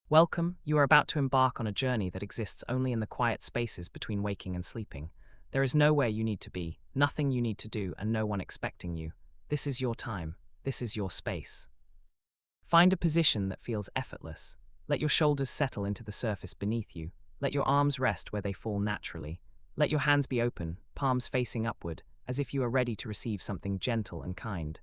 Welcome, you are about to embark on a journey that exists only in the quiet spaces between waking and sleeping. There is nowhere you need to be, nothing you need to do, and no one expecting you. This is your time. This is your space. Find a position that feels effortless. Let your shoulders settle into the surface beneath you. Let your arms rest where they fall naturally. Let your hands be open, palms facing upward, as if you are ready to receive something gentle and kind.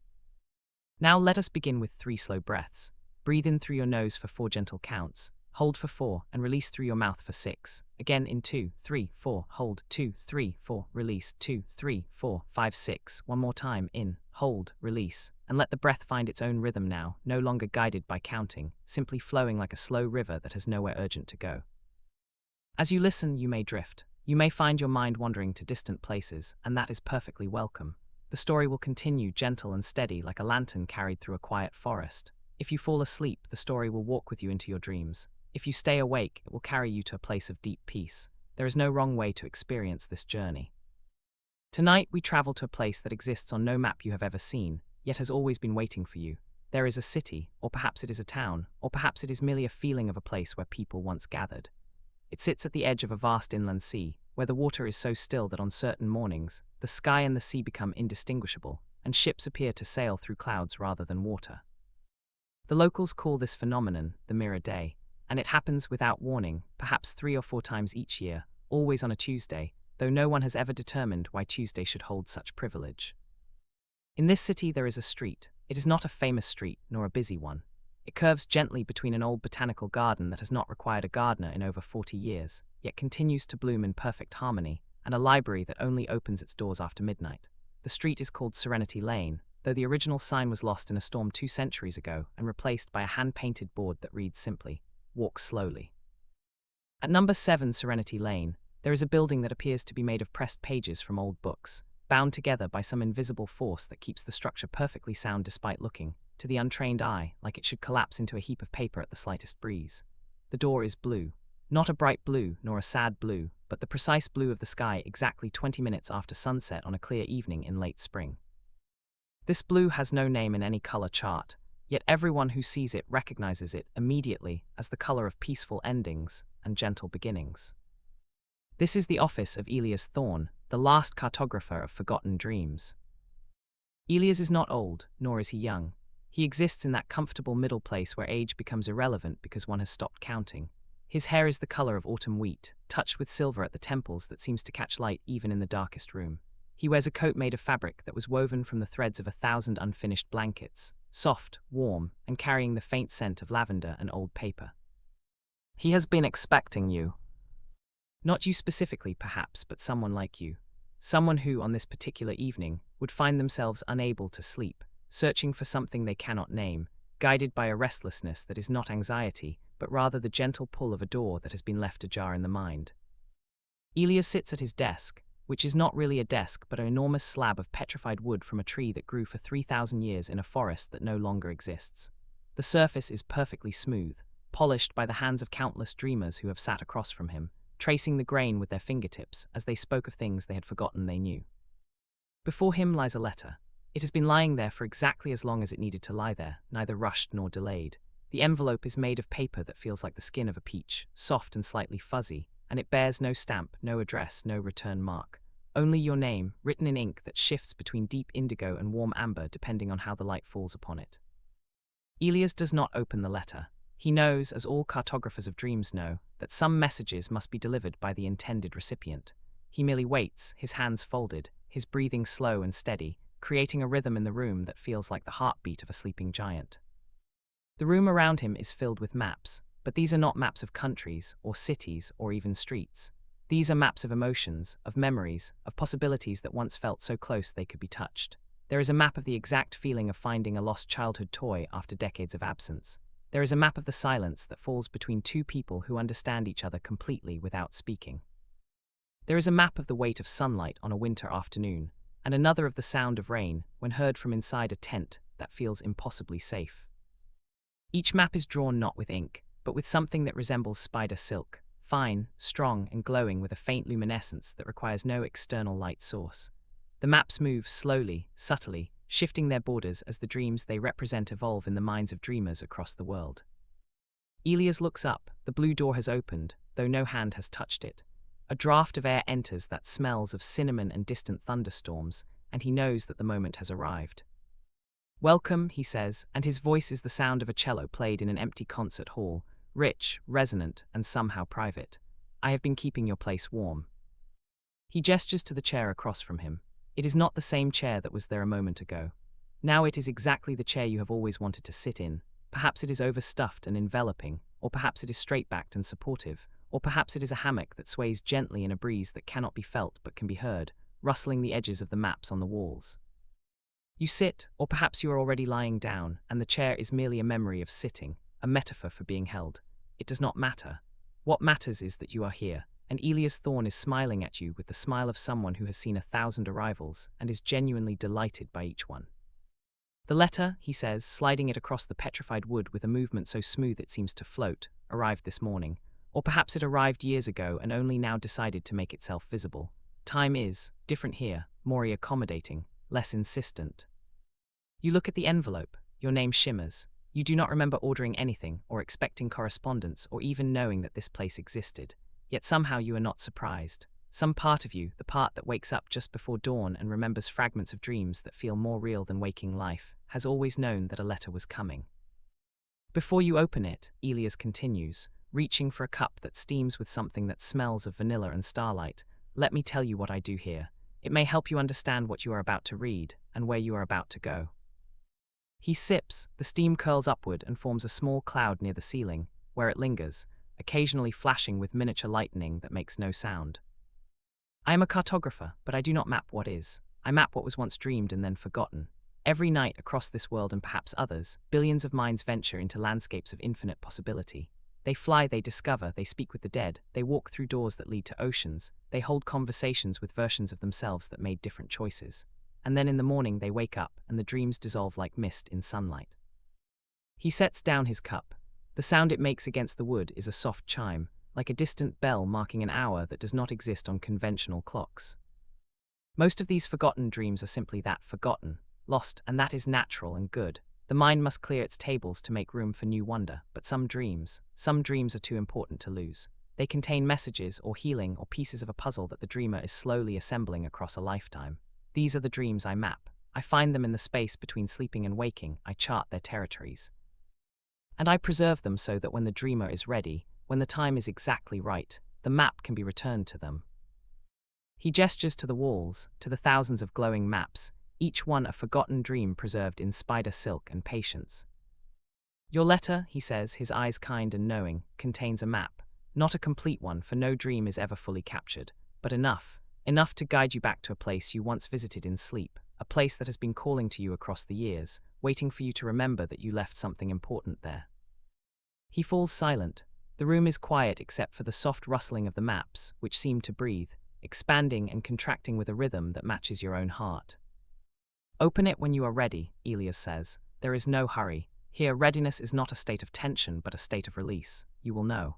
Now let us begin with 3 slow breaths. Breathe in through your nose for 4 gentle counts, hold for 4, and release through your mouth for 6. Again in 2, 3, 4, hold, 2, 3, 4, release, 2, 3, 4, 5, 6. One more time, in, hold, release, and let the breath find its own rhythm now, no longer guided by counting, simply flowing like a slow river that has nowhere urgent to go. As you listen, you may drift. You may find your mind wandering to distant places, and that is perfectly welcome. The story will continue gentle and steady like a lantern carried through a quiet forest. If you fall asleep, the story will walk with you into your dreams. If you stay awake, it will carry you to a place of deep peace. There is no wrong way to experience this journey. Tonight, we travel to a place that exists on no map you have ever seen, yet has always been waiting for you. There is a city, or perhaps it is a town, or perhaps it is merely a feeling of a place where people once gathered. It sits at the edge of a vast inland sea, where the water is so still that on certain mornings, the sky and the sea become indistinguishable, and ships appear to sail through clouds rather than water. The locals call this phenomenon the mirror day, and it happens without warning, perhaps 3 or 4 times each year, always on a Tuesday, though no one has ever determined why Tuesday should hold such privilege. In this city there is a street. It is not a famous street, nor a busy one. It curves gently between an old botanical garden that has not required a gardener in over 40 years, yet continues to bloom in perfect harmony, and a library that only opens its doors after midnight. The street is called Serenity Lane, though the original sign was lost in a storm 2 centuries ago and replaced by a hand-painted board that reads simply, "Walk slowly." At number 7 Serenity Lane, there is a building that appears to be made of pressed pages from old books, bound together by some invisible force that keeps the structure perfectly sound despite looking, to the untrained eye, like it should collapse into a heap of paper at the slightest breeze. The door is blue. Not a bright blue, nor a sad blue, but the precise blue of the sky exactly 20 minutes after sunset on a clear evening in late spring. This blue has no name in any color chart, yet everyone who sees it recognizes it immediately as the color of peaceful endings and gentle beginnings. This is the office of Elias Thorne, the last cartographer of forgotten dreams. Elias is not old, nor is he young. He exists in that comfortable middle place where age becomes irrelevant because one has stopped counting. His hair is the color of autumn wheat, touched with silver at the temples that seems to catch light even in the darkest room. He wears a coat made of fabric that was woven from the threads of 1,000 unfinished blankets, soft, warm, and carrying the faint scent of lavender and old paper. He has been expecting you. Not you specifically, perhaps, but someone like you. Someone who, on this particular evening, would find themselves unable to sleep, searching for something they cannot name, guided by a restlessness that is not anxiety, but rather the gentle pull of a door that has been left ajar in the mind. Elias sits at his desk, which is not really a desk but an enormous slab of petrified wood from a tree that grew for 3,000 years in a forest that no longer exists. The surface is perfectly smooth, polished by the hands of countless dreamers who have sat across from him, tracing the grain with their fingertips as they spoke of things they had forgotten they knew. Before him lies a letter. It has been lying there for exactly as long as it needed to lie there, neither rushed nor delayed. The envelope is made of paper that feels like the skin of a peach, soft and slightly fuzzy, and it bears no stamp, no address, no return mark. Only your name, written in ink that shifts between deep indigo and warm amber depending on how the light falls upon it. Elias does not open the letter. He knows, as all cartographers of dreams know, that some messages must be delivered by the intended recipient. He merely waits, his hands folded, his breathing slow and steady, creating a rhythm in the room that feels like the heartbeat of a sleeping giant. The room around him is filled with maps, but these are not maps of countries, or cities, or even streets. These are maps of emotions, of memories, of possibilities that once felt so close they could be touched. There is a map of the exact feeling of finding a lost childhood toy after decades of absence. There is a map of the silence that falls between 2 people who understand each other completely without speaking. There is a map of the weight of sunlight on a winter afternoon, and another of the sound of rain when heard from inside a tent that feels impossibly safe. Each map is drawn not with ink, but with something that resembles spider silk, fine, strong, and glowing with a faint luminescence that requires no external light source. The maps move slowly, subtly, shifting their borders as the dreams they represent evolve in the minds of dreamers across the world. Elias looks up. The blue door has opened, though no hand has touched it. A draft of air enters that smells of cinnamon and distant thunderstorms, and he knows that the moment has arrived. "Welcome," he says, and his voice is the sound of a cello played in an empty concert hall, rich, resonant, and somehow private. "I have been keeping your place warm." He gestures to the chair across from him. It is not the same chair that was there a moment ago. Now it is exactly the chair you have always wanted to sit in. Perhaps it is overstuffed and enveloping, or perhaps it is straight-backed and supportive, or perhaps it is a hammock that sways gently in a breeze that cannot be felt but can be heard, rustling the edges of the maps on the walls. You sit, or perhaps you are already lying down, and the chair is merely a memory of sitting, a metaphor for being held. It does not matter. What matters is that you are here, and Elias Thorne is smiling at you with the smile of someone who has seen 1,000 arrivals and is genuinely delighted by each one. "The letter," he says, sliding it across the petrified wood with a movement so smooth it seems to float, "arrived this morning. Or perhaps it arrived years ago and only now decided to make itself visible. Time is different here, more accommodating, less insistent." You look at the envelope. Your name shimmers. You do not remember ordering anything, or expecting correspondence, or even knowing that this place existed. Yet somehow you are not surprised. Some part of you, the part that wakes up just before dawn and remembers fragments of dreams that feel more real than waking life, has always known that a letter was coming. Before you open it, Elias continues, reaching for a cup that steams with something that smells of vanilla and starlight. "Let me tell you what I do here. It may help you understand what you are about to read, and where you are about to go." He sips. The steam curls upward and forms a small cloud near the ceiling, where it lingers, occasionally flashing with miniature lightning that makes no sound. "I am a cartographer, but I do not map what is. I map what was once dreamed and then forgotten. Every night across this world and perhaps others, billions of minds venture into landscapes of infinite possibility. They fly, they discover, they speak with the dead, they walk through doors that lead to oceans, they hold conversations with versions of themselves that made different choices. And then in the morning they wake up, and the dreams dissolve like mist in sunlight." He sets down his cup. The sound it makes against the wood is a soft chime, like a distant bell marking an hour that does not exist on conventional clocks. Most of these forgotten dreams are simply that, forgotten, lost, and that is natural and good. The mind must clear its tables to make room for new wonder, but some dreams are too important to lose. They contain messages or healing or pieces of a puzzle that the dreamer is slowly assembling across a lifetime. These are the dreams I map. I find them in the space between sleeping and waking. I chart their territories. And I preserve them so that when the dreamer is ready, when the time is exactly right, the map can be returned to them. He gestures to the walls, to the thousands of glowing maps, each one a forgotten dream preserved in spider silk and patience. "Your letter," he says, his eyes kind and knowing, "contains a map. Not a complete one, for no dream is ever fully captured, but enough to guide you back to a place you once visited in sleep, a place that has been calling to you across the years, waiting for you to remember that you left something important there." He falls silent. The room is quiet except for the soft rustling of the maps, which seem to breathe, expanding and contracting with a rhythm that matches your own heart. "Open it when you are ready," Elias says. "There is no hurry. Here, readiness is not a state of tension, but a state of release. You will know."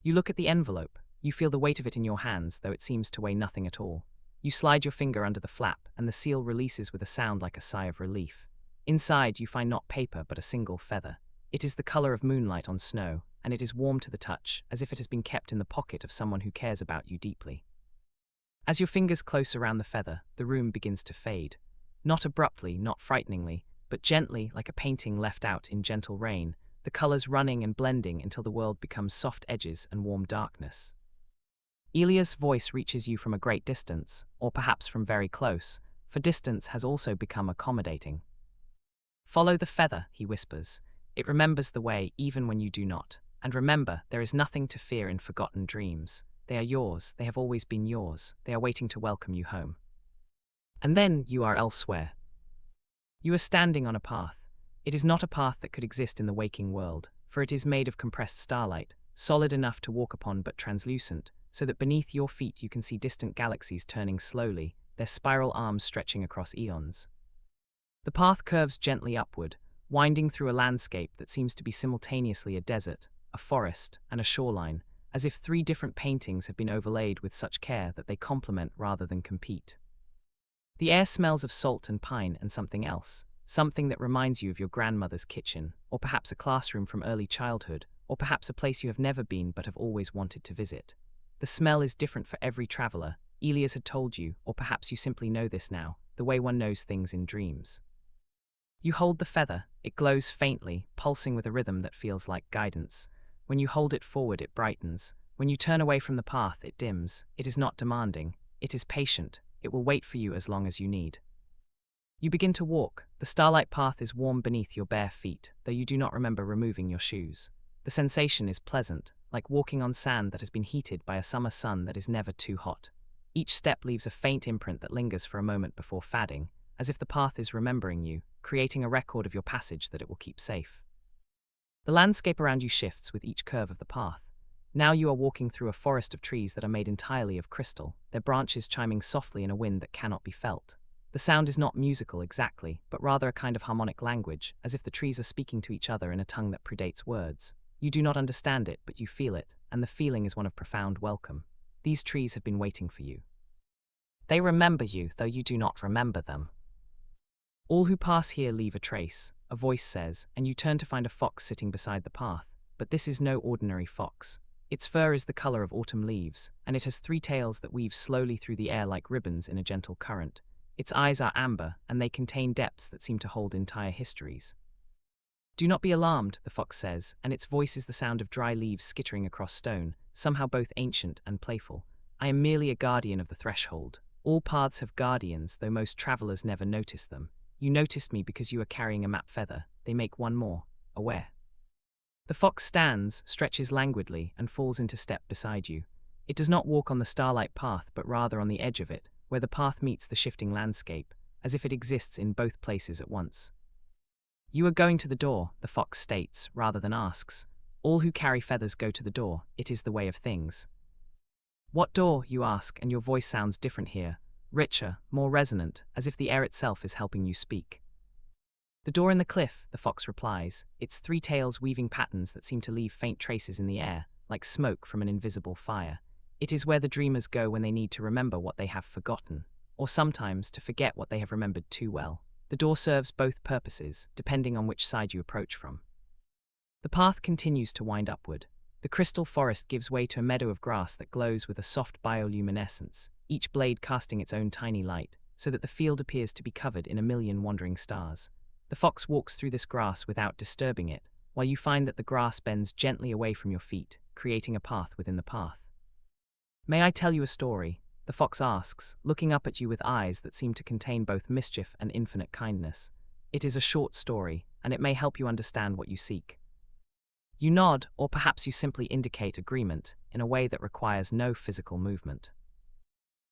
You look at the envelope. You feel the weight of it in your hands, though it seems to weigh nothing at all. You slide your finger under the flap, and the seal releases with a sound like a sigh of relief. Inside, you find not paper, but a single feather. It is the color of moonlight on snow, and it is warm to the touch, as if it has been kept in the pocket of someone who cares about you deeply. As your fingers close around the feather, the room begins to fade. Not abruptly, not frighteningly, but gently, like a painting left out in gentle rain, the colors running and blending until the world becomes soft edges and warm darkness. Elias' voice reaches you from a great distance, or perhaps from very close, for distance has also become accommodating. "Follow the feather," he whispers. "It remembers the way even when you do not. And remember, there is nothing to fear in forgotten dreams. They are yours, they have always been yours, they are waiting to welcome you home." And then you are elsewhere. You are standing on a path. It is not a path that could exist in the waking world, for it is made of compressed starlight, solid enough to walk upon but translucent, so that beneath your feet you can see distant galaxies turning slowly, their spiral arms stretching across eons. The path curves gently upward, winding through a landscape that seems to be simultaneously a desert, a forest, and a shoreline, as if 3 different paintings have been overlaid with such care that they complement rather than compete. The air smells of salt and pine and something else, something that reminds you of your grandmother's kitchen, or perhaps a classroom from early childhood, or perhaps a place you have never been but have always wanted to visit. The smell is different for every traveler. Elias had told you, or perhaps you simply know this now, the way one knows things in dreams. You hold the feather, it glows faintly, pulsing with a rhythm that feels like guidance. When you hold it forward, it brightens. When you turn away from the path, it dims. It is not demanding. It is patient. It will wait for you as long as you need. You begin to walk. The starlight path is warm beneath your bare feet, though you do not remember removing your shoes. The sensation is pleasant, like walking on sand that has been heated by a summer sun that is never too hot. Each step leaves a faint imprint that lingers for a moment before fading, as if the path is remembering you, creating a record of your passage that it will keep safe. The landscape around you shifts with each curve of the path. Now you are walking through a forest of trees that are made entirely of crystal, their branches chiming softly in a wind that cannot be felt. The sound is not musical exactly, but rather a kind of harmonic language, as if the trees are speaking to each other in a tongue that predates words. You do not understand it, but you feel it, and the feeling is one of profound welcome. These trees have been waiting for you. They remember you, though you do not remember them. All who pass here leave a trace, a voice says, and you turn to find a fox sitting beside the path. But this is no ordinary fox. Its fur is the color of autumn leaves, and it has 3 tails that weave slowly through the air like ribbons in a gentle current. Its eyes are amber, and they contain depths that seem to hold entire histories. Do not be alarmed, the fox says, and its voice is the sound of dry leaves skittering across stone, somehow both ancient and playful. I am merely a guardian of the threshold. All paths have guardians, though most travelers never notice them. You noticed me because you are carrying a map feather. They make one more aware. The fox stands, stretches languidly, and falls into step beside you. It does not walk on the starlight path, but rather on the edge of it, where the path meets the shifting landscape, as if it exists in both places at once. You are going to the door, the fox states, rather than asks. All who carry feathers go to the door. It is the way of things. What door, you ask, and your voice sounds different here, richer, more resonant, as if the air itself is helping you speak. The door in the cliff, the fox replies, its 3 tails weaving patterns that seem to leave faint traces in the air, like smoke from an invisible fire. It is where the dreamers go when they need to remember what they have forgotten, or sometimes to forget what they have remembered too well. The door serves both purposes, depending on which side you approach from. The path continues to wind upward. The crystal forest gives way to a meadow of grass that glows with a soft bioluminescence, each blade casting its own tiny light, so that the field appears to be covered in a million wandering stars. The fox walks through this grass without disturbing it, while you find that the grass bends gently away from your feet, creating a path within the path. May I tell you a story? The fox asks, looking up at you with eyes that seem to contain both mischief and infinite kindness. It is a short story, and it may help you understand what you seek. You nod, or perhaps you simply indicate agreement, in a way that requires no physical movement.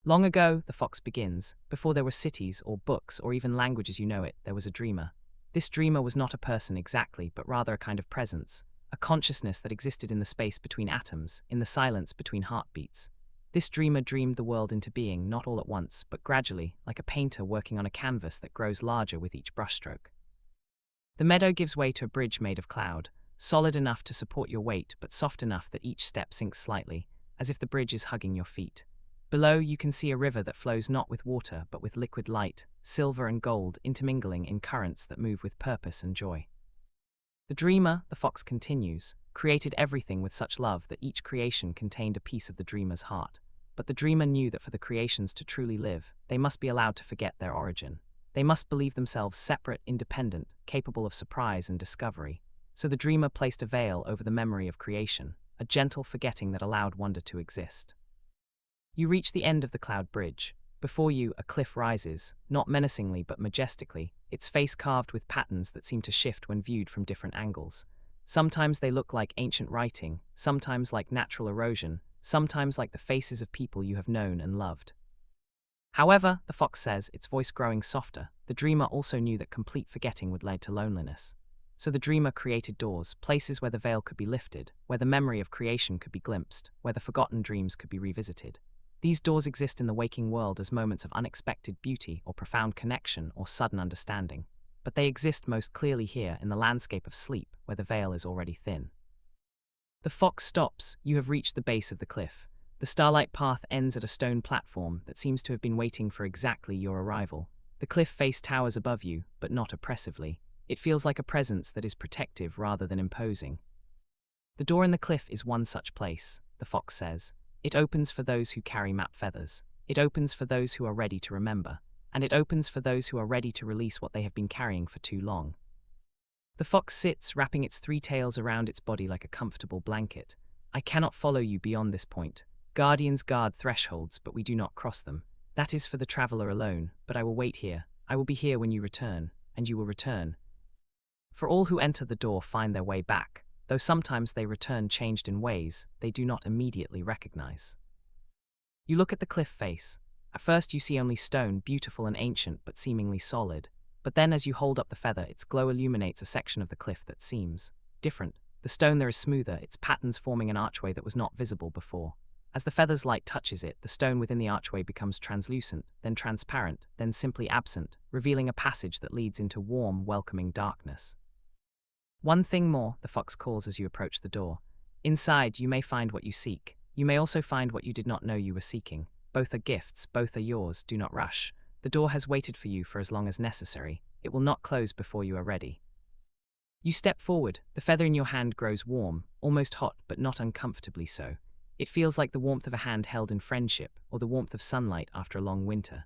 Long ago, the fox begins, before there were cities or books or even language as you know it, there was a dreamer. This dreamer was not a person exactly, but rather a kind of presence, a consciousness that existed in the space between atoms, in the silence between heartbeats. This dreamer dreamed the world into being, not all at once, but gradually, like a painter working on a canvas that grows larger with each brushstroke. The meadow gives way to a bridge made of cloud, solid enough to support your weight, but soft enough that each step sinks slightly, as if the bridge is hugging your feet. Below, you can see a river that flows not with water, but with liquid light, silver and gold intermingling in currents that move with purpose and joy. The dreamer, the fox continues, created everything with such love that each creation contained a piece of the dreamer's heart. But the dreamer knew that for the creations to truly live, they must be allowed to forget their origin. They must believe themselves separate, independent, capable of surprise and discovery. So the dreamer placed a veil over the memory of creation, a gentle forgetting that allowed wonder to exist. You reach the end of the cloud bridge. Before you, a cliff rises, not menacingly but majestically, its face carved with patterns that seem to shift when viewed from different angles. Sometimes they look like ancient writing, sometimes like natural erosion, sometimes like the faces of people you have known and loved. However, the fox says, its voice growing softer, the dreamer also knew that complete forgetting would lead to loneliness. So the dreamer created doors, places where the veil could be lifted, where the memory of creation could be glimpsed, where the forgotten dreams could be revisited. These doors exist in the waking world as moments of unexpected beauty or profound connection or sudden understanding, but they exist most clearly here in the landscape of sleep, where the veil is already thin. The fox stops. You have reached the base of the cliff. The starlight path ends at a stone platform that seems to have been waiting for exactly your arrival. The cliff face towers above you, but not oppressively. It feels like a presence that is protective rather than imposing. The door in the cliff is one such place, the fox says. It opens for those who carry map feathers. It opens for those who are ready to remember. And it opens for those who are ready to release what they have been carrying for too long. The fox sits, wrapping its three tails around its body like a comfortable blanket. I cannot follow you beyond this point. Guardians guard thresholds, but we do not cross them. That is for the traveler alone, but I will wait here. I will be here when you return, and you will return. For all who enter the door find their way back, though sometimes they return changed in ways they do not immediately recognize. You look at the cliff face. At first you see only stone, beautiful and ancient, but seemingly solid. But then as you hold up the feather, its glow illuminates a section of the cliff that seems different. The stone there is smoother, its patterns forming an archway that was not visible before. As the feather's light touches it, the stone within the archway becomes translucent, then transparent, then simply absent, revealing a passage that leads into warm, welcoming darkness. One thing more, the fox calls as you approach the door. Inside, you may find what you seek. You may also find what you did not know you were seeking. Both are gifts, both are yours, do not rush. The door has waited for you for as long as necessary. It will not close before you are ready. You step forward, the feather in your hand grows warm, almost hot, but not uncomfortably so. It feels like the warmth of a hand held in friendship, or the warmth of sunlight after a long winter.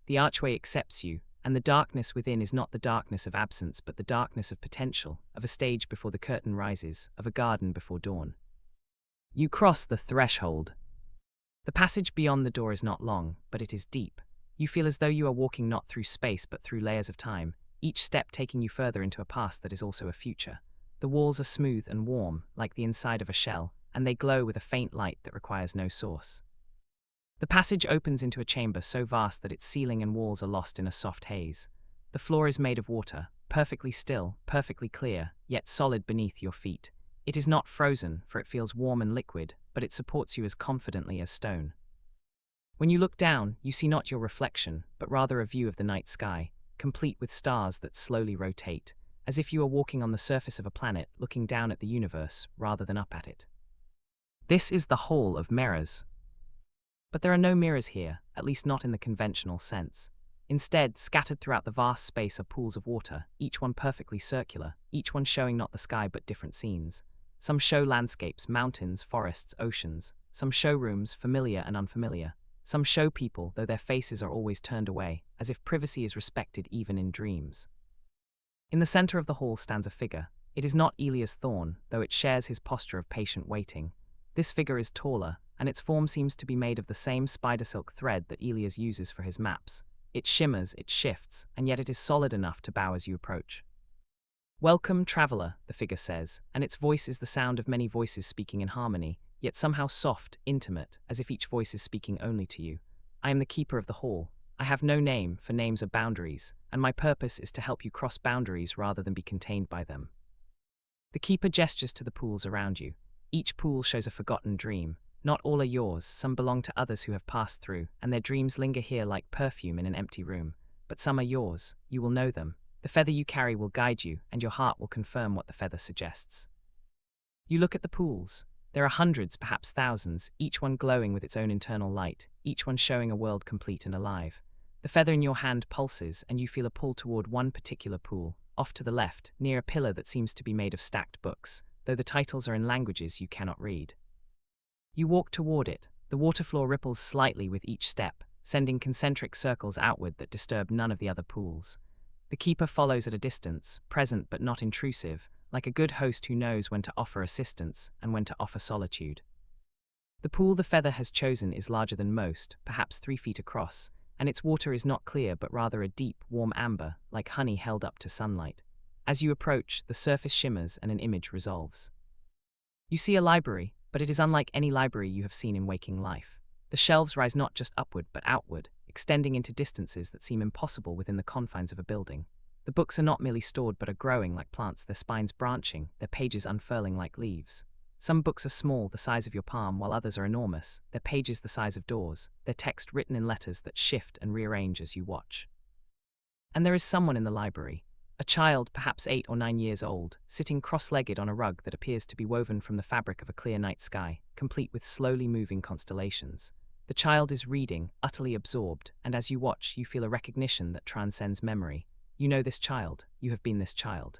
The archway accepts you, and the darkness within is not the darkness of absence, but the darkness of potential, of a stage before the curtain rises, of a garden before dawn. You cross the threshold. The passage beyond the door is not long, but it is deep. You feel as though you are walking not through space but through layers of time, each step taking you further into a past that is also a future. The walls are smooth and warm, like the inside of a shell, and they glow with a faint light that requires no source. The passage opens into a chamber so vast that its ceiling and walls are lost in a soft haze. The floor is made of water, perfectly still, perfectly clear, yet solid beneath your feet. It is not frozen, for it feels warm and liquid, but it supports you as confidently as stone. When you look down, you see not your reflection, but rather a view of the night sky, complete with stars that slowly rotate, as if you are walking on the surface of a planet looking down at the universe rather than up at it. This is the hall of mirrors. But there are no mirrors here, at least not in the conventional sense. Instead, scattered throughout the vast space are pools of water, each one perfectly circular, each one showing not the sky but different scenes. Some show landscapes, mountains, forests, oceans. Some show rooms, familiar and unfamiliar. Some show people, though their faces are always turned away, as if privacy is respected even in dreams. In the center of the hall stands a figure. It is not Elias Thorne, though it shares his posture of patient waiting. This figure is taller, and its form seems to be made of the same spider silk thread that Elias uses for his maps. It shimmers, it shifts, and yet it is solid enough to bow as you approach. "Welcome, traveler," the figure says, and its voice is the sound of many voices speaking in harmony, yet somehow soft, intimate, as if each voice is speaking only to you. "I am the keeper of the hall. I have no name, for names are boundaries, and my purpose is to help you cross boundaries rather than be contained by them." The keeper gestures to the pools around you. Each pool shows a forgotten dream. Not all are yours, some belong to others who have passed through, and their dreams linger here like perfume in an empty room. But some are yours, you will know them. The feather you carry will guide you, and your heart will confirm what the feather suggests. You look at the pools. There are hundreds, perhaps thousands, each one glowing with its own internal light, each one showing a world complete and alive. The feather in your hand pulses, and you feel a pull toward one particular pool, off to the left, near a pillar that seems to be made of stacked books, though the titles are in languages you cannot read. You walk toward it. The water floor ripples slightly with each step, sending concentric circles outward that disturb none of the other pools. The keeper follows at a distance, present but not intrusive, like a good host who knows when to offer assistance and when to offer solitude. The pool the feather has chosen is larger than most, perhaps 3 feet across, and its water is not clear but rather a deep, warm amber, like honey held up to sunlight. As you approach, the surface shimmers and an image resolves. You see a library, but it is unlike any library you have seen in waking life. The shelves rise not just upward but outward, extending into distances that seem impossible within the confines of a building. The books are not merely stored but are growing like plants, their spines branching, their pages unfurling like leaves. Some books are small, the size of your palm, while others are enormous, their pages the size of doors, their text written in letters that shift and rearrange as you watch. And there is someone in the library. A child, perhaps 8 or 9 years old, sitting cross-legged on a rug that appears to be woven from the fabric of a clear night sky, complete with slowly moving constellations. The child is reading, utterly absorbed, and as you watch, you feel a recognition that transcends memory. You know this child. You have been this child.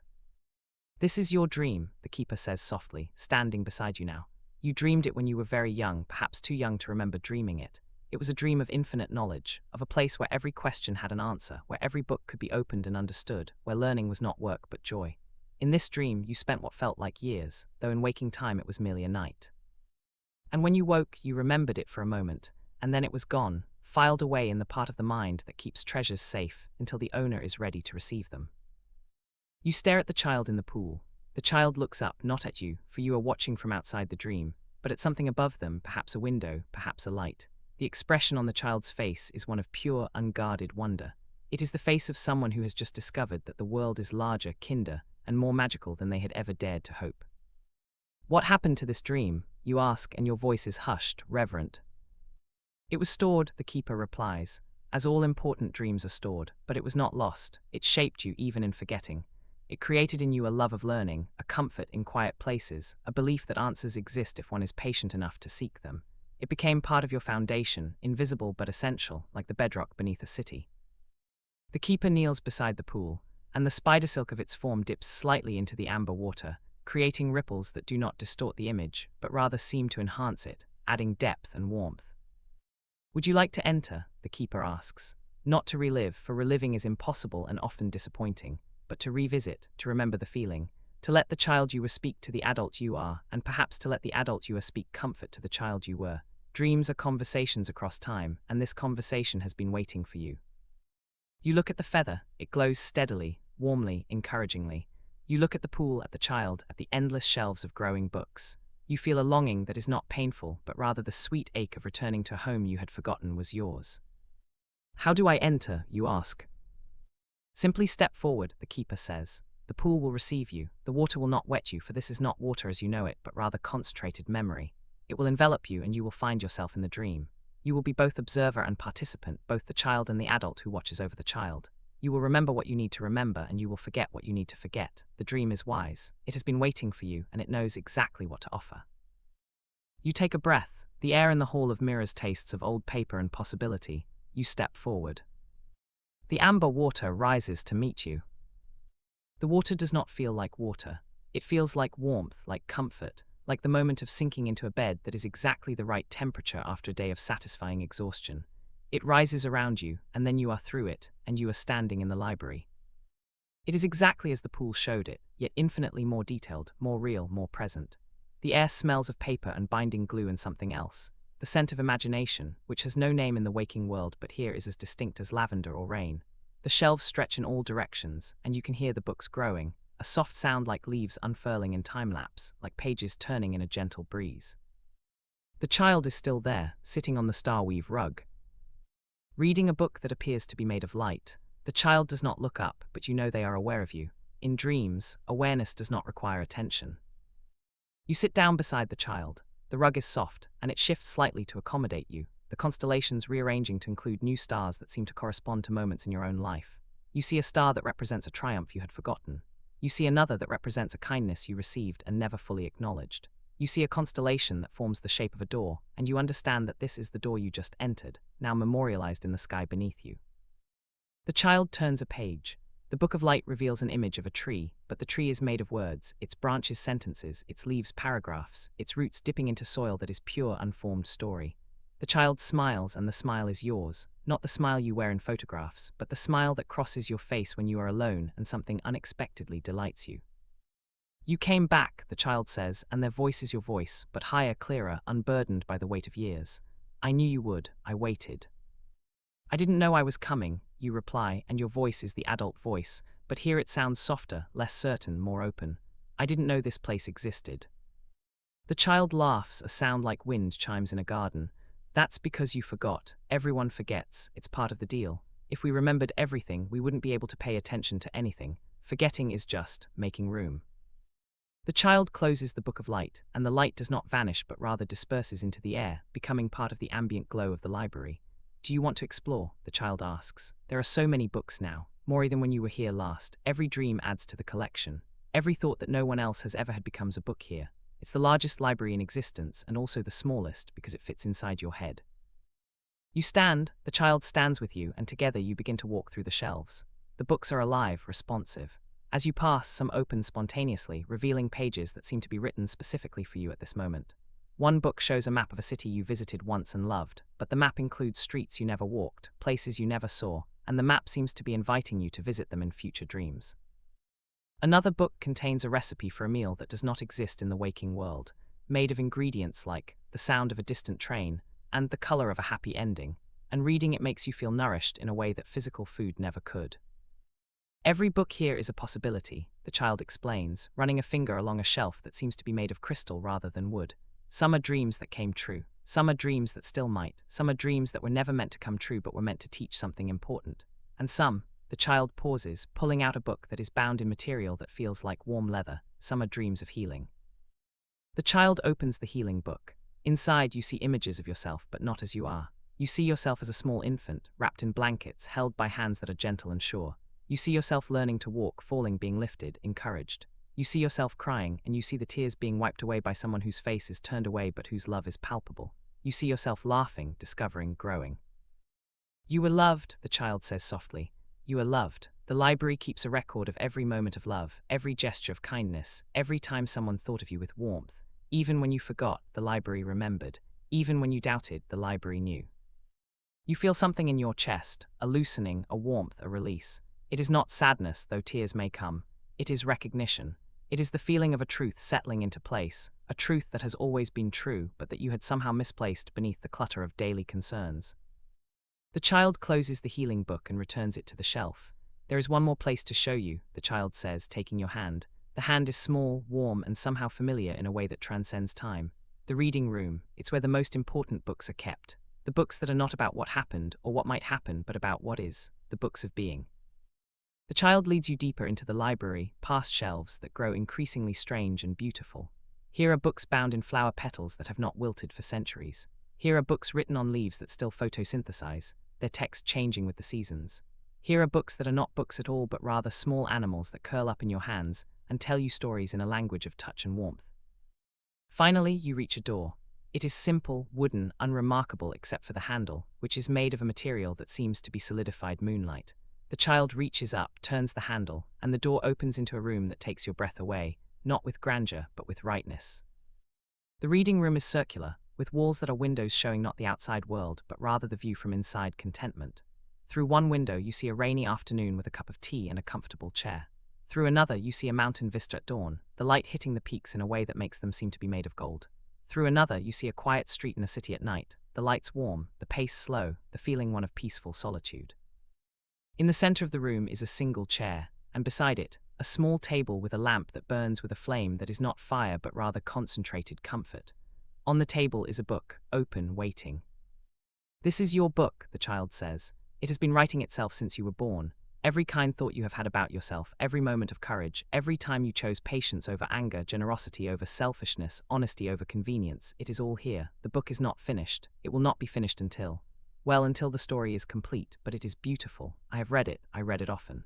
This is your dream, the keeper says softly, standing beside you now. You dreamed it when you were very young, perhaps too young to remember dreaming it. It was a dream of infinite knowledge, of a place where every question had an answer, where every book could be opened and understood, where learning was not work but joy. In this dream, you spent what felt like years, though in waking time it was merely a night. And when you woke, you remembered it for a moment, and then it was gone, filed away in the part of the mind that keeps treasures safe until the owner is ready to receive them. You stare at the child in the pool. The child looks up, not at you, for you are watching from outside the dream, but at something above them, perhaps a window, perhaps a light. The expression on the child's face is one of pure, unguarded wonder. It is the face of someone who has just discovered that the world is larger, kinder, and more magical than they had ever dared to hope. What happened to this dream? You ask, and your voice is hushed, reverent. It was stored, the keeper replies, as all important dreams are stored, but it was not lost. It shaped you even in forgetting. It created in you a love of learning, a comfort in quiet places, a belief that answers exist if one is patient enough to seek them. It became part of your foundation, invisible but essential, like the bedrock beneath a city. The keeper kneels beside the pool, and the spider silk of its form dips slightly into the amber water, creating ripples that do not distort the image, but rather seem to enhance it, adding depth and warmth. Would you like to enter? The keeper asks. Not to relive, for reliving is impossible and often disappointing, but to revisit, to remember the feeling, to let the child you were speak to the adult you are, and perhaps to let the adult you are speak comfort to the child you were. Dreams are conversations across time, and this conversation has been waiting for you. You look at the feather. It glows steadily, warmly, encouragingly. You look at the pool, at the child, at the endless shelves of growing books. You feel a longing that is not painful, but rather the sweet ache of returning to a home you had forgotten was yours. How do I enter? You ask. Simply step forward, the keeper says. The pool will receive you. The water will not wet you, for this is not water as you know it, but rather concentrated memory. It will envelop you, and you will find yourself in the dream. You will be both observer and participant, both the child and the adult who watches over the child. You will remember what you need to remember, and you will forget what you need to forget. The dream is wise. It has been waiting for you, and it knows exactly what to offer. You take a breath. The air in the hall of mirrors tastes of old paper and possibility. You step forward. The amber water rises to meet you. The water does not feel like water. It feels like warmth, like comfort, like the moment of sinking into a bed that is exactly the right temperature after a day of satisfying exhaustion. It rises around you, and then you are through it, and you are standing in the library. It is exactly as the pool showed it, yet infinitely more detailed, more real, more present. The air smells of paper and binding glue and something else. The scent of imagination, which has no name in the waking world but here is as distinct as lavender or rain. The shelves stretch in all directions, and you can hear the books growing, a soft sound like leaves unfurling in time-lapse, like pages turning in a gentle breeze. The child is still there, sitting on the star-weave rug, reading a book that appears to be made of light. The child does not look up, but you know they are aware of you. In dreams, awareness does not require attention. You sit down beside the child. The rug is soft, and it shifts slightly to accommodate you, the constellations rearranging to include new stars that seem to correspond to moments in your own life. You see a star that represents a triumph you had forgotten. You see another that represents a kindness you received and never fully acknowledged. You see a constellation that forms the shape of a door, and you understand that this is the door you just entered, now memorialized in the sky beneath you. The child turns a page. The book of light reveals an image of a tree, but the tree is made of words, its branches sentences, its leaves paragraphs, its roots dipping into soil that is pure, unformed story. The child smiles, and the smile is yours, not the smile you wear in photographs, but the smile that crosses your face when you are alone and something unexpectedly delights you. You came back, the child says, and their voice is your voice, but higher, clearer, unburdened by the weight of years. I knew you would, I waited. I didn't know I was coming, you reply, and your voice is the adult voice, but here it sounds softer, less certain, more open. I didn't know this place existed. The child laughs, a sound like wind chimes in a garden. That's because you forgot. Everyone forgets. It's part of the deal. If we remembered everything, we wouldn't be able to pay attention to anything. Forgetting is just making room. The child closes the book of light, and the light does not vanish but rather disperses into the air, becoming part of the ambient glow of the library. Do you want to explore? The child asks. There are so many books now, more than when you were here last. Every dream adds to the collection. Every thought that no one else has ever had becomes a book here. It's the largest library in existence and also the smallest because it fits inside your head. You stand, the child stands with you, and together you begin to walk through the shelves. The books are alive, responsive. As you pass, some open spontaneously, revealing pages that seem to be written specifically for you at this moment. One book shows a map of a city you visited once and loved, but the map includes streets you never walked, places you never saw, and the map seems to be inviting you to visit them in future dreams. Another book contains a recipe for a meal that does not exist in the waking world, made of ingredients like the sound of a distant train and the color of a happy ending, and reading it makes you feel nourished in a way that physical food never could. Every book here is a possibility, the child explains, running a finger along a shelf that seems to be made of crystal rather than wood. Some are dreams that came true, some are dreams that still might, some are dreams that were never meant to come true but were meant to teach something important, and some, the child pauses, pulling out a book that is bound in material that feels like warm leather, some are dreams of healing. The child opens the healing book. Inside you see images of yourself, but not as you are. You see yourself as a small infant, wrapped in blankets, held by hands that are gentle and sure. You see yourself learning to walk, falling, being lifted, encouraged. You see yourself crying, and you see the tears being wiped away by someone whose face is turned away but whose love is palpable. You see yourself laughing, discovering, growing. You were loved, the child says softly. You are loved. The library keeps a record of every moment of love, every gesture of kindness, every time someone thought of you with warmth. Even when you forgot, the library remembered. Even when you doubted, the library knew. You feel something in your chest, a loosening, a warmth, a release. It is not sadness, though tears may come. It is recognition. It is the feeling of a truth settling into place, a truth that has always been true, but that you had somehow misplaced beneath the clutter of daily concerns. The child closes the healing book and returns it to the shelf. There is one more place to show you, the child says, taking your hand. The hand is small, warm, and somehow familiar in a way that transcends time. The reading room, it's where the most important books are kept. The books that are not about what happened or what might happen, but about what is, the books of being. The child leads you deeper into the library, past shelves that grow increasingly strange and beautiful. Here are books bound in flower petals that have not wilted for centuries. Here are books written on leaves that still photosynthesize, their text changing with the seasons. Here are books that are not books at all but rather small animals that curl up in your hands and tell you stories in a language of touch and warmth. Finally, you reach a door. It is simple, wooden, unremarkable except for the handle, which is made of a material that seems to be solidified moonlight. The child reaches up, turns the handle, and the door opens into a room that takes your breath away, not with grandeur, but with rightness. The reading room is circular, with walls that are windows showing not the outside world, but rather the view from inside contentment. Through one window you see a rainy afternoon with a cup of tea and a comfortable chair. Through another you see a mountain vista at dawn, the light hitting the peaks in a way that makes them seem to be made of gold. Through another you see a quiet street in a city at night, the lights warm, the pace slow, the feeling one of peaceful solitude. In the center of the room is a single chair, and beside it, a small table with a lamp that burns with a flame that is not fire but rather concentrated comfort. On the table is a book, open, waiting. This is your book, the child says. It has been writing itself since you were born. Every kind thought you have had about yourself, every moment of courage, every time you chose patience over anger, generosity over selfishness, honesty over convenience, it is all here. The book is not finished. It will not be finished until the story is complete, but it is beautiful. I have read it, I read it often.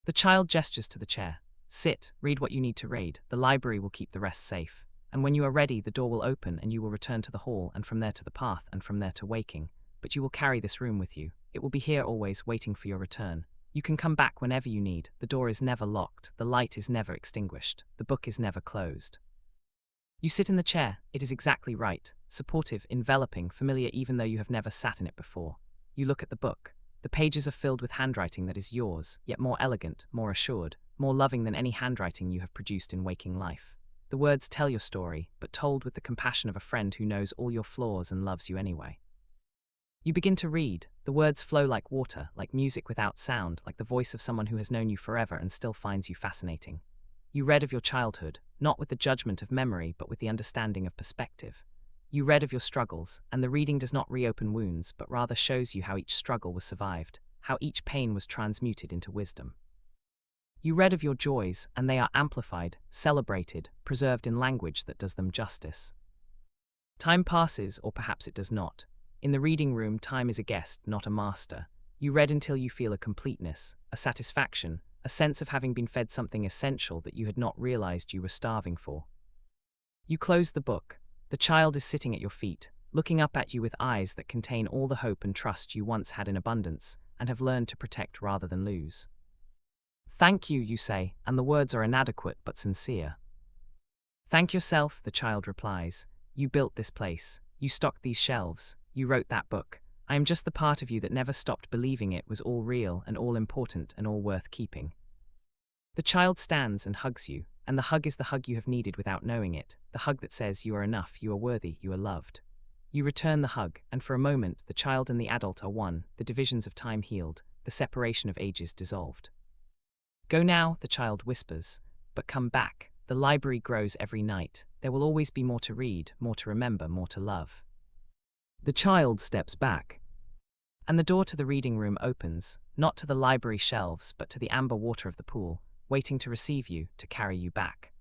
The child gestures to the chair. Sit, read what you need to read. The library will keep the rest safe. And when you are ready, the door will open and you will return to the hall, and from there to the path, and from there to waking. But you will carry this room with you. It will be here always, waiting for your return. You can come back whenever you need. The door is never locked. The light is never extinguished. The book is never closed. You sit in the chair. It is exactly right. Supportive, enveloping, familiar even though you have never sat in it before. You look at the book. The pages are filled with handwriting that is yours, yet more elegant, more assured, more loving than any handwriting you have produced in waking life. The words tell your story, but told with the compassion of a friend who knows all your flaws and loves you anyway. You begin to read. The words flow like water, like music without sound, like the voice of someone who has known you forever and still finds you fascinating. You read of your childhood, not with the judgment of memory, but with the understanding of perspective. You read of your struggles, and the reading does not reopen wounds, but rather shows you how each struggle was survived, how each pain was transmuted into wisdom. You read of your joys, and they are amplified, celebrated, preserved in language that does them justice. Time passes, or perhaps it does not. In the reading room, time is a guest, not a master. You read until you feel a completeness, a satisfaction, a sense of having been fed something essential that you had not realized you were starving for. You close the book. The child is sitting at your feet, looking up at you with eyes that contain all the hope and trust you once had in abundance and have learned to protect rather than lose. Thank you, you say, and the words are inadequate but sincere. Thank yourself, the child replies. You built this place. You stocked these shelves. You wrote that book. I am just the part of you that never stopped believing it was all real and all important and all worth keeping. The child stands and hugs you, and the hug is the hug you have needed without knowing it, the hug that says you are enough, you are worthy, you are loved. You return the hug, and for a moment the child and the adult are one, the divisions of time healed, the separation of ages dissolved. Go now, the child whispers, but come back. The library grows every night. There will always be more to read, more to remember, more to love. The child steps back, and the door to the reading room opens, not to the library shelves, but to the amber water of the pool, waiting to receive you, to carry you back.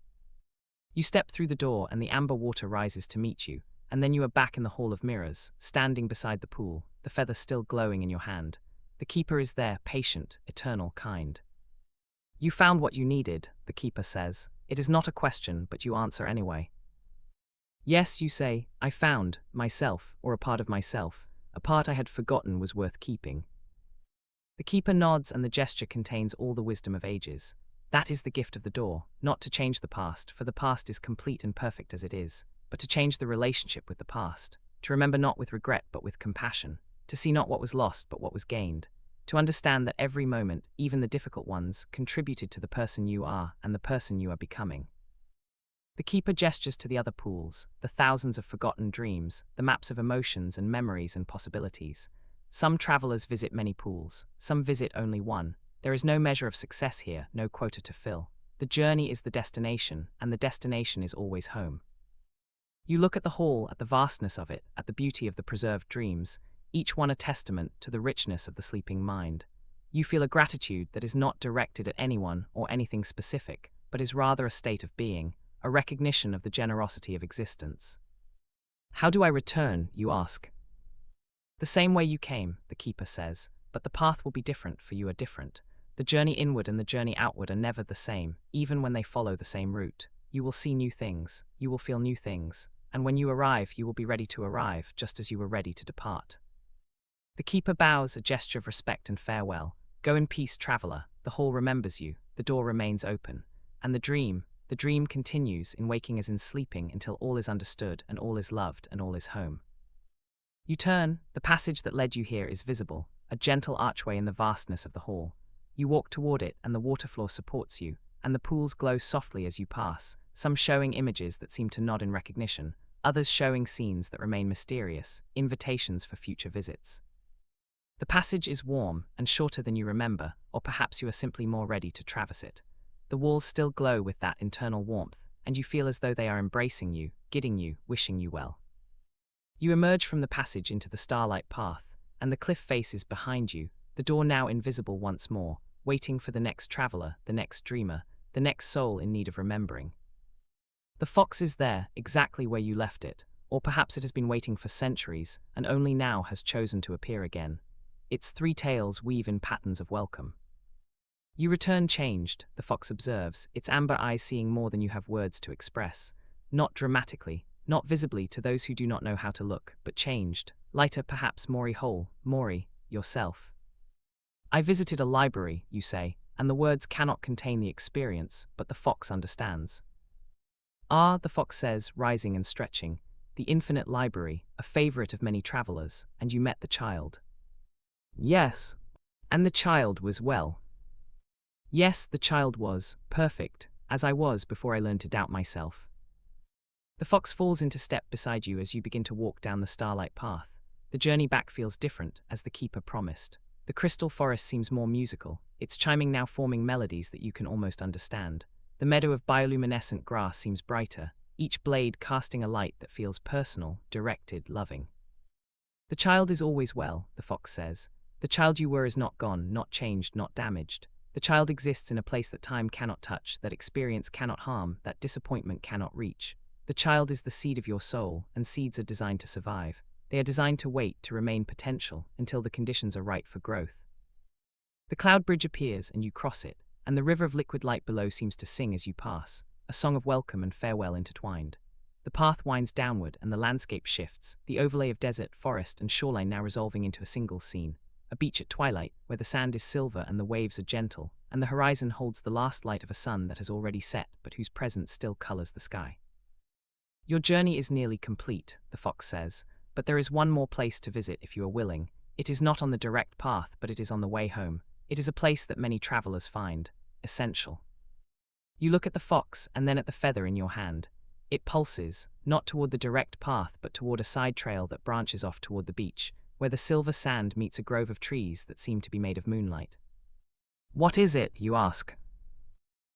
You step through the door and the amber water rises to meet you, and then you are back in the hall of mirrors, standing beside the pool, the feather still glowing in your hand. The keeper is there, patient, eternal, kind. You found what you needed, the keeper says. It is not a question, but you answer anyway. Yes, you say, I found myself, or a part of myself, a part I had forgotten was worth keeping. The keeper nods and the gesture contains all the wisdom of ages. That is the gift of the door, not to change the past, for the past is complete and perfect as it is, but to change the relationship with the past, to remember not with regret but with compassion, to see not what was lost but what was gained, to understand that every moment, even the difficult ones, contributed to the person you are and the person you are becoming. The keeper gestures to the other pools, the thousands of forgotten dreams, the maps of emotions and memories and possibilities. Some travelers visit many pools, some visit only one. There is no measure of success here, no quota to fill. The journey is the destination, and the destination is always home. You look at the hall, at the vastness of it, at the beauty of the preserved dreams, each one a testament to the richness of the sleeping mind. You feel a gratitude that is not directed at anyone or anything specific, but is rather a state of being, a recognition of the generosity of existence. How do I return, you ask? The same way you came, the keeper says, but the path will be different, for you are different. The journey inward and the journey outward are never the same, even when they follow the same route. You will see new things, you will feel new things, and when you arrive, you will be ready to arrive, just as you were ready to depart. The keeper bows, a gesture of respect and farewell. Go in peace, traveler. The hall remembers you, the door remains open. And the dream continues, in waking as in sleeping, until all is understood and all is loved and all is home. You turn, the passage that led you here is visible, a gentle archway in the vastness of the hall. You walk toward it and the water floor supports you, and the pools glow softly as you pass, some showing images that seem to nod in recognition, others showing scenes that remain mysterious, invitations for future visits. The passage is warm and shorter than you remember, or perhaps you are simply more ready to traverse it. The walls still glow with that internal warmth, and you feel as though they are embracing you, guiding you, wishing you well. You emerge from the passage into the starlight path, and the cliff face is behind you, the door now invisible once more, waiting for the next traveler, the next dreamer, the next soul in need of remembering. The fox is there, exactly where you left it, or perhaps it has been waiting for centuries, and only now has chosen to appear again. Its three tails weave in patterns of welcome. You return changed, the fox observes, its amber eyes seeing more than you have words to express. Not dramatically, not visibly to those who do not know how to look, but changed, lighter perhaps more whole, Maury, yourself. I visited a library, you say, and the words cannot contain the experience, but the fox understands. Ah, the fox says, rising and stretching, the infinite library, a favorite of many travelers, and you met the child. Yes. And the child was well. Yes, the child was, perfect, as I was before I learned to doubt myself. The fox falls into step beside you as you begin to walk down the starlight path. The journey back feels different, as the keeper promised. The crystal forest seems more musical, its chiming now forming melodies that you can almost understand. The meadow of bioluminescent grass seems brighter, each blade casting a light that feels personal, directed, loving. The child is always well, the fox says. The child you were is not gone, not changed, not damaged. The child exists in a place that time cannot touch, that experience cannot harm, that disappointment cannot reach. The child is the seed of your soul, and seeds are designed to survive. They are designed to wait, to remain potential, until the conditions are right for growth. The cloud bridge appears, and you cross it, and the river of liquid light below seems to sing as you pass, a song of welcome and farewell intertwined. The path winds downward and the landscape shifts, the overlay of desert, forest, and shoreline now resolving into a single scene. A beach at twilight, where the sand is silver and the waves are gentle, and the horizon holds the last light of a sun that has already set but whose presence still colors the sky. Your journey is nearly complete, the fox says, but there is one more place to visit if you are willing. It is not on the direct path, but it is on the way home. It is a place that many travelers find essential. You look at the fox and then at the feather in your hand. It pulses, not toward the direct path but toward a side trail that branches off toward the beach, where the silver sand meets a grove of trees that seem to be made of moonlight. What is it, you ask?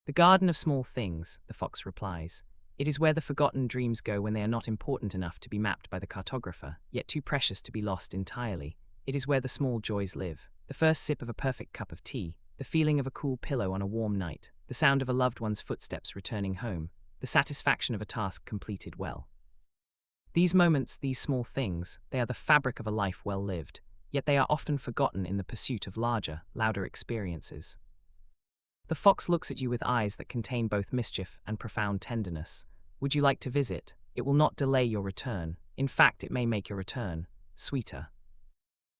The garden of small things, the fox replies. It is where the forgotten dreams go when they are not important enough to be mapped by the cartographer, yet too precious to be lost entirely. It is where the small joys live. The first sip of a perfect cup of tea, the feeling of a cool pillow on a warm night, the sound of a loved one's footsteps returning home, the satisfaction of a task completed well. These moments, these small things, they are the fabric of a life well lived, yet they are often forgotten in the pursuit of larger, louder experiences. The fox looks at you with eyes that contain both mischief and profound tenderness. Would you like to visit? It will not delay your return. In fact, it may make your return sweeter.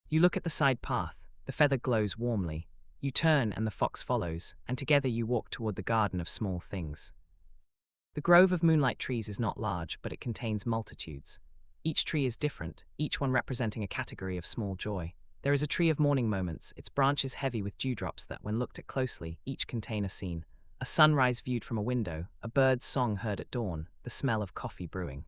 You look at the side path. The feather glows warmly. You turn and the fox follows, and together you walk toward the garden of small things. The grove of moonlight trees is not large, but it contains multitudes. Each tree is different, each one representing a category of small joy. There is a tree of morning moments, its branches heavy with dewdrops that, when looked at closely, each contain a scene. A sunrise viewed from a window, a bird's song heard at dawn, the smell of coffee brewing.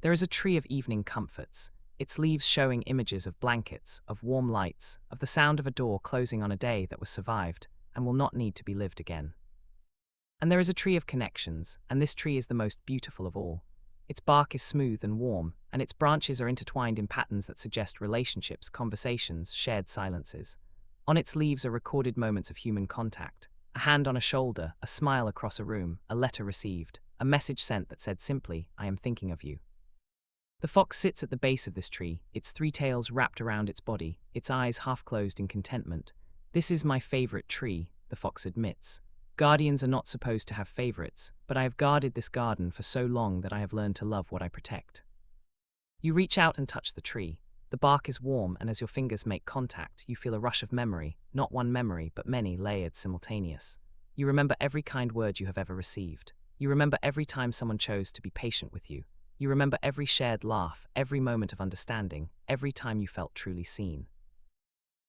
There is a tree of evening comforts, its leaves showing images of blankets, of warm lights, of the sound of a door closing on a day that was survived and will not need to be lived again. And there is a tree of connections, and this tree is the most beautiful of all. Its bark is smooth and warm, and its branches are intertwined in patterns that suggest relationships, conversations, shared silences. On its leaves are recorded moments of human contact. A hand on a shoulder, a smile across a room, a letter received, a message sent that said simply, "I am thinking of you." The fox sits at the base of this tree, its three tails wrapped around its body, its eyes half closed in contentment. "This is my favorite tree," the fox admits. "Guardians are not supposed to have favorites, but I have guarded this garden for so long that I have learned to love what I protect." You reach out and touch the tree. The bark is warm, and as your fingers make contact, you feel a rush of memory, not one memory, but many layered simultaneous. You remember every kind word you have ever received. You remember every time someone chose to be patient with you. You remember every shared laugh, every moment of understanding, every time you felt truly seen.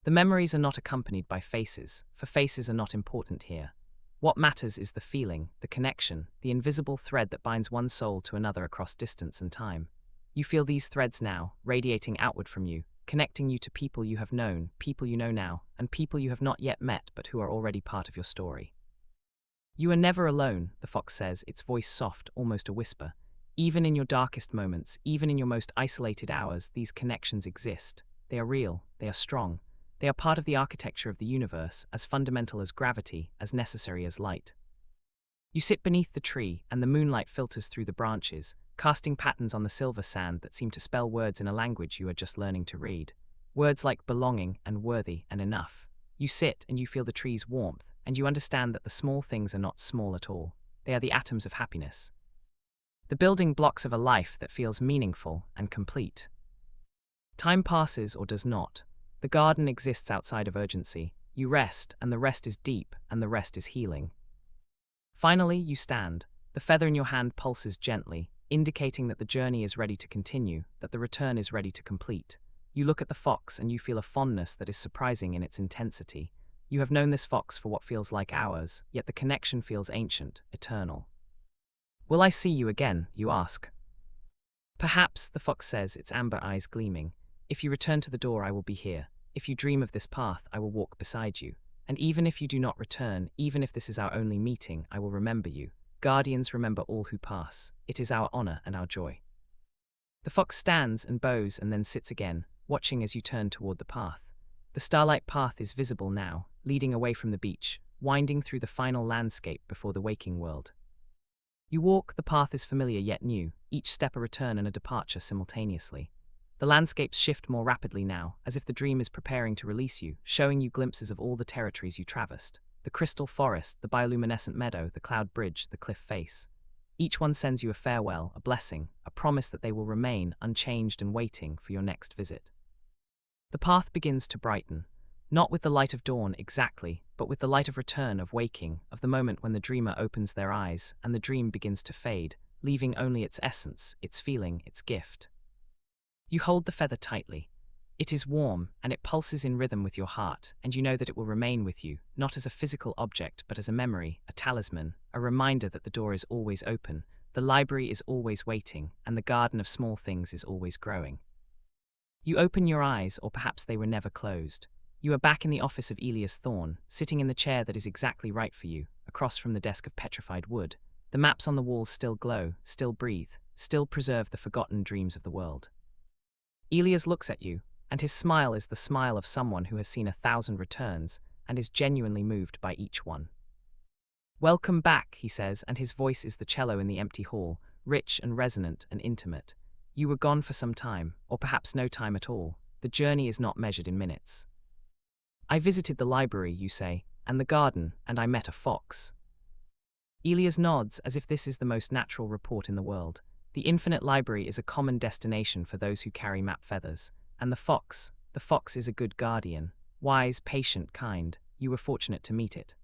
The memories are not accompanied by faces, for faces are not important here. What matters is the feeling, the connection, the invisible thread that binds one soul to another across distance and time. You feel these threads now, radiating outward from you, connecting you to people you have known, people you know now, and people you have not yet met but who are already part of your story. You are never alone, the fox says, its voice soft, almost a whisper. Even in your darkest moments, even in your most isolated hours, these connections exist. They are real, they are strong. They are part of the architecture of the universe, as fundamental as gravity, as necessary as light. You sit beneath the tree, and the moonlight filters through the branches, casting patterns on the silver sand that seem to spell words in a language you are just learning to read. Words like belonging and worthy and enough. You sit and you feel the tree's warmth, and you understand that the small things are not small at all. They are the atoms of happiness. The building blocks of a life that feels meaningful and complete. Time passes or does not. The garden exists outside of urgency. You rest, and the rest is deep, and the rest is healing. Finally, you stand. The feather in your hand pulses gently, indicating that the journey is ready to continue, that the return is ready to complete. You look at the fox and you feel a fondness that is surprising in its intensity. You have known this fox for what feels like hours, yet the connection feels ancient, eternal. "Will I see you again?" you ask. "Perhaps," the fox says, its amber eyes gleaming. "If you return to the door, I will be here. If you dream of this path, I will walk beside you. And even if you do not return, even if this is our only meeting, I will remember you. Guardians remember all who pass. It is our honor and our joy." The fox stands and bows and then sits again, watching as you turn toward the path. The starlight path is visible now, leading away from the beach, winding through the final landscape before the waking world. You walk, the path is familiar yet new, each step a return and a departure simultaneously. The landscapes shift more rapidly now, as if the dream is preparing to release you, showing you glimpses of all the territories you traversed. The crystal forest, the bioluminescent meadow, the cloud bridge, the cliff face. Each one sends you a farewell, a blessing, a promise that they will remain unchanged and waiting for your next visit. The path begins to brighten, not with the light of dawn exactly, but with the light of return, of waking, of the moment when the dreamer opens their eyes and the dream begins to fade, leaving only its essence, its feeling, its gift. You hold the feather tightly. It is warm, and it pulses in rhythm with your heart, and you know that it will remain with you, not as a physical object, but as a memory, a talisman, a reminder that the door is always open, the library is always waiting, and the garden of small things is always growing. You open your eyes, or perhaps they were never closed. You are back in the office of Elias Thorne, sitting in the chair that is exactly right for you, across from the desk of petrified wood. The maps on the walls still glow, still breathe, still preserve the forgotten dreams of the world. Elias looks at you, and his smile is the smile of someone who has seen 1,000 returns and is genuinely moved by each one. "Welcome back," he says, and his voice is the cello in the empty hall, rich and resonant and intimate. You were gone for some time, or perhaps no time at all. The journey is not measured in minutes. "I visited the library," you say, "and the garden, and I met a fox." Elias nods as if this is the most natural report in the world. The infinite library is a common destination for those who carry map feathers. And the fox is a good guardian, wise, patient, kind. You were fortunate to meet it.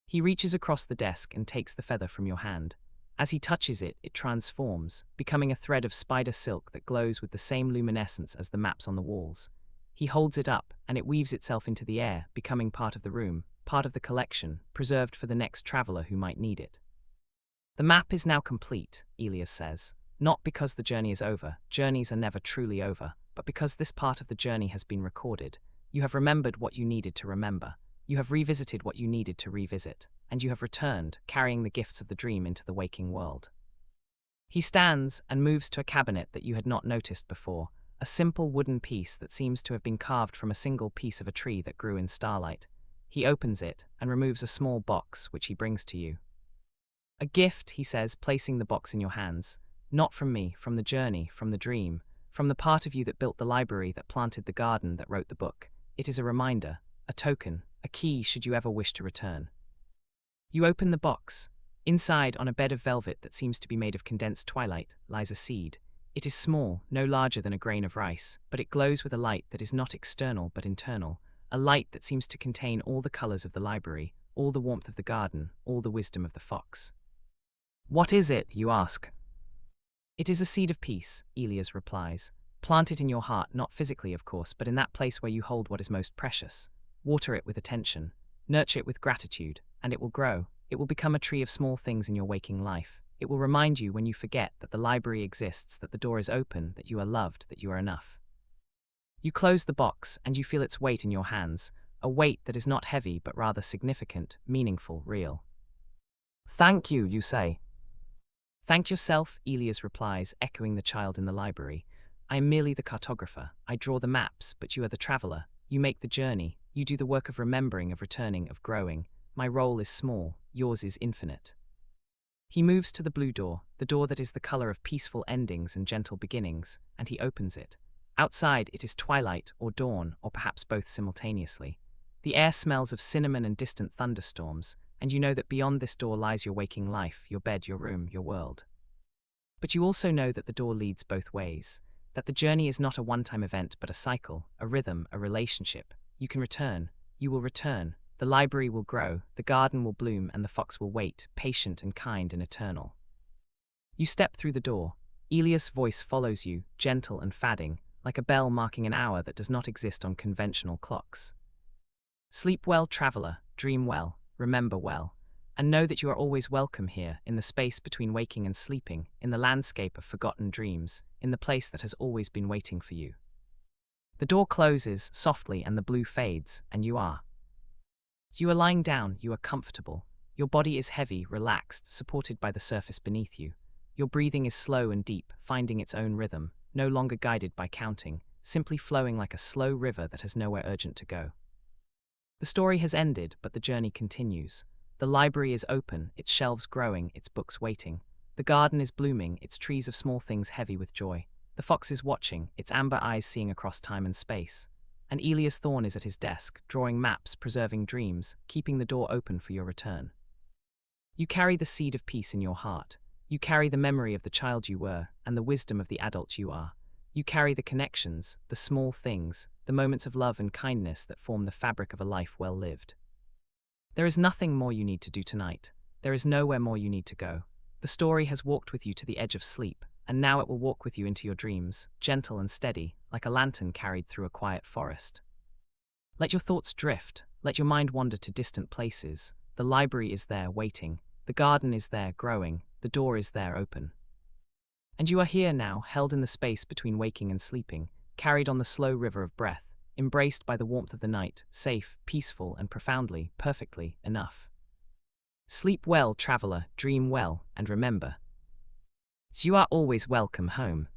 He reaches across the desk and takes the feather from your hand. As he touches it, it transforms, becoming a thread of spider silk that glows with the same luminescence as the maps on the walls. He holds it up, and it weaves itself into the air, becoming part of the room, part of the collection, preserved for the next traveler who might need it. "The map is now complete," Elias says, "not because the journey is over. Journeys are never truly over. But because this part of the journey has been recorded. You have remembered what you needed to remember. You have revisited what you needed to revisit. And you have returned, carrying the gifts of the dream into the waking world." He stands and moves to a cabinet that you had not noticed before, a simple wooden piece that seems to have been carved from a single piece of a tree that grew in starlight. He opens it and removes a small box, which he brings to you. "A gift," he says, placing the box in your hands. "Not from me, from the journey, from the dream. From the part of you that built the library, that planted the garden, that wrote the book. It is a reminder, a token, a key should you ever wish to return." You open the box. Inside, on a bed of velvet that seems to be made of condensed twilight, lies a seed. It is small, no larger than a grain of rice, but it glows with a light that is not external but internal, a light that seems to contain all the colors of the library, all the warmth of the garden, all the wisdom of the fox. "What is it?" you ask. "It is a seed of peace," Elias replies. "Plant it in your heart, not physically, of course, but in that place where you hold what is most precious. Water it with attention, nurture it with gratitude, and it will grow. It will become a tree of small things in your waking life. It will remind you when you forget that the library exists, that the door is open, that you are loved, that you are enough." You close the box, and you feel its weight in your hands, a weight that is not heavy but rather significant, meaningful, real. "Thank you," you say. "Thank yourself," Elias replies, echoing the child in the library. "I am merely the cartographer. I draw the maps, but you are the traveler. You make the journey. You do the work of remembering, of returning, of growing. My role is small. Yours is infinite." He moves to the blue door, the door that is the color of peaceful endings and gentle beginnings, and he opens it. Outside, it is twilight or dawn, or perhaps both simultaneously. The air smells of cinnamon and distant thunderstorms, and you know that beyond this door lies your waking life, your bed, your room, your world. But you also know that the door leads both ways, that the journey is not a one-time event but a cycle, a rhythm, a relationship. You can return, you will return, the library will grow, the garden will bloom, and the fox will wait, patient and kind and eternal. You step through the door. Elias' voice follows you, gentle and fadding, like a bell marking an hour that does not exist on conventional clocks. "Sleep well, traveler, dream well, remember well, and know that you are always welcome here, in the space between waking and sleeping, in the landscape of forgotten dreams, in the place that has always been waiting for you." The door closes softly and the blue fades, and you are lying down, you are comfortable. Your body is heavy, relaxed, supported by the surface beneath you. Your breathing is slow and deep, finding its own rhythm, no longer guided by counting, simply flowing like a slow river that has nowhere urgent to go. The story has ended, but the journey continues. The library is open, its shelves growing, its books waiting. The garden is blooming, its trees of small things heavy with joy. The fox is watching, its amber eyes seeing across time and space. And Elias Thorne is at his desk, drawing maps, preserving dreams, keeping the door open for your return. You carry the seed of peace in your heart. You carry the memory of the child you were and the wisdom of the adult you are. You carry the connections, the small things, the moments of love and kindness that form the fabric of a life well lived. There is nothing more you need to do tonight. There is nowhere more you need to go. The story has walked with you to the edge of sleep, and now it will walk with you into your dreams, gentle and steady, like a lantern carried through a quiet forest. Let your thoughts drift, let your mind wander to distant places. The library is there waiting, the garden is there growing, the door is there open. And you are here now, held in the space between waking and sleeping, carried on the slow river of breath, embraced by the warmth of the night, safe, peaceful, and profoundly, perfectly enough. Sleep well, traveler, dream well, and remember, you are always welcome home.